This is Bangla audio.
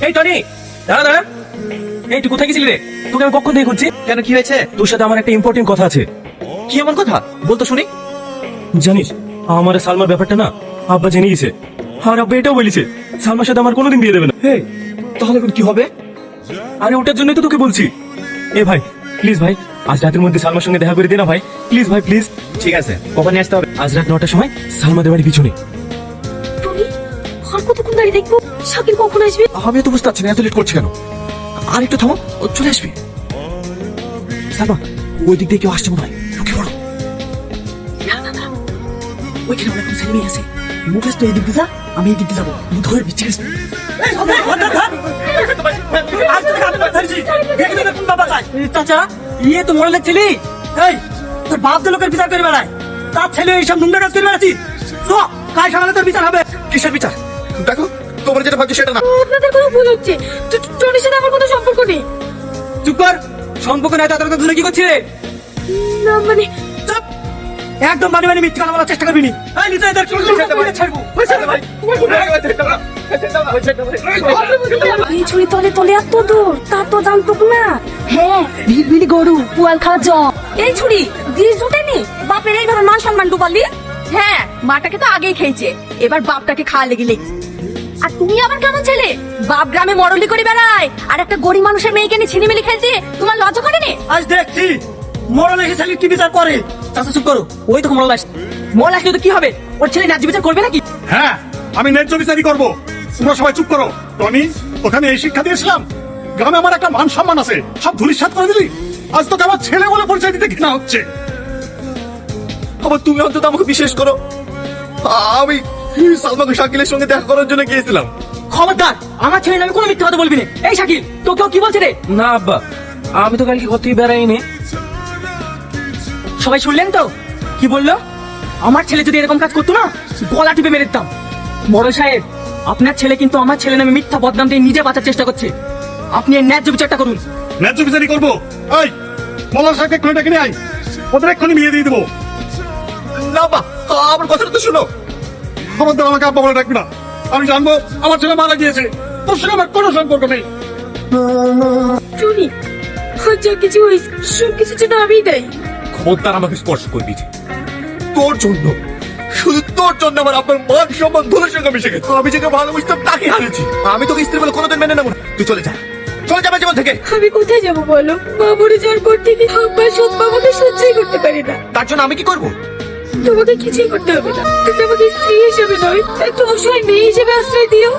এই টনি, দাঁড়া দাঁড়া। এই তুই কোথায় গেছিলি রে? তোকে আমি কখন থেকে খুঁজছি। কেন, কি হয়েছে? তোর সাথে আমার একটা ইম্পর্টেন্ট কথা আছে। কি এমন কথা বলতো শুনি। জানিস আমার সালমার ব্যাপারটা না আব্বা জেনে গেছে। আর আব্বা এটাও বলেছে সালমার সাথে আমার কোনোদিন বিয়ে দেবে না। এই, তাহলে এখন কি হবে? আরে ওটার জন্যই তো তোকে বলছি। এ ভাই প্লিজ ভাই, আজ রাতের মধ্যে সালমার সঙ্গে দেখা করে দে না ভাই, প্লিজ ভাই প্লিজ। ঠিক আছে, কখন নিয়ে আসতে হবে? আজ রাত 9টার সময় সালমাদের বাড়ির পিছনে। টনি, আর কতক্ষণ দাঁড়িয়ে দেখবো? শাকিল কখন আসবে? আমি তো বুঝতে পারছি না এত লেট করছি কেন। আর একটু থামো, ও চলে আসবে। সালমা, ওই দিক দিয়ে কেউ আসছে মনে হয়, লুকিয়ে পড়ো। ওইখানে অনেক ছেলে মেয়ে আছে। মুকেশ তো এই দিক দিয়ে যা, আমি এই দিক দিয়ে যাবো, আমি ধরে নিচ্ছি। চাচা, ইয়ে তো মরে ছেলে। এই, তোর বাপ যে লোকের বিচার করে বেড়ায়, তার ছেলে এইসব নোংরা কাজ করে বেড়াচ্ছি। কাল সকালে তোর বিচার হবে। কিসের বিচার? দেখো, তোমরা যেটা ভাবছো সেটা না। আপনাদের কোনো ভুল হচ্ছে। টনির সাথে আমার কোনো সম্পর্ক নেই। চুপ কর, সম্পর্ক নাই তো এত দূরে কি করছি রে? না মানে, চুপ, একদম বাড়ি বাড়ি মিথ্যা কথা বলার চেষ্টা করবি নি। এই নিচে এদের ছাড়বো। এই ছুরি তলে তলে এত দূর, তা তো জানতো না। হ্যাঁ, ভিড়ভিড়ি গরু পুয়াল খাওয়া জম। এই ছুরি দিস জুটেনি, বাপের এইভাবে মান সম্মান ডুবালি। হ্যাঁ, মাটাকে তো আগেই খেয়েছে, এবার বাপটাকে খাওয়া লেগে লেগেছে। আর তুমি আবার কেমন ছেলে? বাপ গ্রামে মরলি করে বেড়ায়, আর একটা গরিব মানুষের মেয়েকে নিয়ে ছিনিমিনি খেলতে তোমার লজ্জা করেনি? আজ দেখছি মরলে ছেলে কি বিচার করে। চাচা চুপ করো, ওই তো মরল আসছে। মরল আসলে তো কি হবে? ওর ছেলে ন্যায্য বিচার করবে নাকি? হ্যাঁ, আমি ন্যায্য বিচারই করবো। তোমরা সবাই চুপ করো। টনি, ওখানে এই শিক্ষা দিয়েছিলাম, গ্রামে আমার একটা মান সম্মান আছে, সব ধূলিসাৎ করে দিলি। আজ তোকে আমার ছেলে বলে পরিচয় দিতে ঘৃণা হচ্ছে। আবার তুমি অন্তত আমাকে বিশ্বাস করো। আমি সালমাকে শাকিলের সঙ্গে দেখা করার জন্য গিয়েছিলাম। খবরদার, আমার ছেলে নামে কোনো মিথ্যা কথা বলবি না। এই শাকিল, তোকেও কি বলছে রে? না আব্বা, আমি তো কালকে ঘর থেকে বেড়াইনি। সবাই শুনলেন তো কি বললো? আমার ছেলে যদি এরকম কাজ করতো না, গলা টিপে মেরে দিতাম। বড় সাহেব, আপনার ছেলে কিন্তু আমার ছেলে নামে মিথ্যা বদনাম দিয়ে নিজে বাঁচার চেষ্টা করছে। আপনি এর ন্যায্য বিচারটা করুন। ন্যায্য বিচারই করবো। এই, মোল্লা সাহেবকে এক্ষুনি ডেকে নিয়ে আয়, ওদের এক্ষুনি বিয়ে দিয়ে দেবো। না বা, আমার কথাটা তো শোনো। খবরদার আমাকে আব্বা বলে ডাকবি না। আমি জানবো আমার ছেলে মারা গিয়েছে, তোর সঙ্গে আমার কোনো সম্পর্ক নেই। টনি, যা কিছু হয়েছে সব কিছু জন্য আমিই দায়ী। খবরদার আমাকে স্পর্শ করবি। তোর জন্য, শুধু তোর জন্য আমার আপনার মান সম্মান ধুলোর সঙ্গে মিশে গেছে। আমি যাকে ভালোবাসতাম তাকে হারিয়েছি। আমি তোকে স্ত্রী বলে কোনোদিন মেনে নেবো না। তুই চলে যা, চলে যাবে জীবন থেকে। আমি কোথায় যাবো বলো? মা মরে যাওয়ার পর থেকে আব্বার সৎ বাবাকে সহ্যই করতে পারি না। তার জন্য আমি কি করবো? তোমাকে কিছুই করতে হবে না, তুমি আমাকে স্ত্রী হিসেবে নয়, একটা অসহায় মেয়ে হিসেবে আশ্রয় দিও।